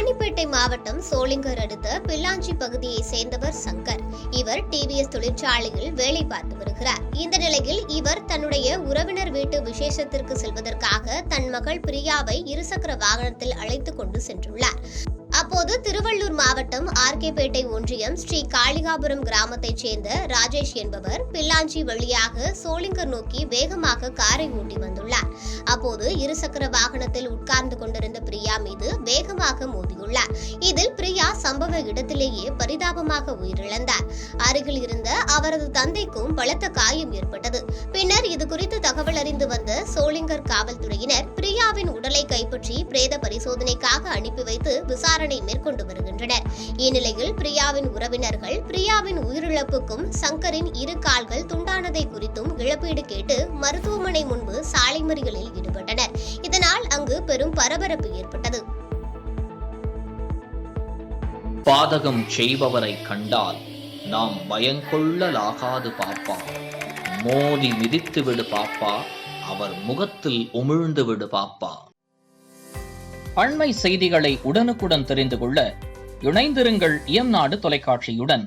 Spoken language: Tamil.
ராணிப்பேட்டை மாவட்டம் சோளிங்கர் அடுத்த பில்லாஞ்சி பகுதியை சேர்ந்தவர் சங்கர். இவர் டிவிஎஸ் தொழிற்சாலையில் வேலை பார்த்து வருகிறார். இந்த நிலையில் இவர் தன்னுடைய உறவினர் வீட்டு விசேஷத்திற்கு செல்வதற்காக தன் மகள் பிரியாவை இருசக்கர வாகனத்தில் அழைத்துக் கொண்டு சென்றுள்ளார். அப்போது திருவள்ளூர் மாவட்டம் ஆர்கேபேட்டை ஒன்றியம் ஸ்ரீ காளிகாபுரம் கிராமத்தைச் சேர்ந்த ராஜேஷ் என்பவர் பில்லாஞ்சி வழியாக சோளிங்கர் நோக்கி வேகமாக காரை ஓட்டி வந்துள்ளார். அப்போது இருசக்கர வாகனத்தில் உட்கார்ந்து கொண்டிருந்த பிரியா மீது வேகமாக மோதியுள்ளார். இதில் பிரியா சம்பவ இடத்திலேயே பரிதாபமாக உயிரிழந்தார். அருகில் இருந்த அவரது தந்தைக்கும் பலத்த காயம் ஏற்பட்டது. பின்னர் இதுகுறித்து தகவல் அறிந்து வந்த சோளிங்கர் காவல்துறையினர் பிரியாவின் உடலை கைப்பற்றி பிரேத பரிசோதனைக்காக அனுப்பி வைத்து விசாரணை மேற்கொண்டு வருகின்றனர். இந்நிலையில் பிரியாவின் உறவினர்கள் பிரியாவின் உயிரிழப்புக்கும் சங்கரின் இரு கால்கள் துண்டானதை குறித்தும் இழப்பீடு கேட்டு மருத்துவமனை முன்பு சாலை மறியலில் ஈடுபட்டனர். இதனால் அங்கு பெரும் பரபரப்பு ஏற்பட்டது. பாதகம் செய்பவரை கண்டால் நாம் பயங்கொள்ளலாகாது பாப்பா. மோதி மிதித்து விடு பாப்பா, அவர் முகத்தில் உமிழ்ந்து விடு பாப்பா. அண்மை செய்திகளை உடனுக்குடன் தெரிந்து கொள்ள இணைந்திருங்கள் எம் நாடு தொலைக்காட்சியுடன்.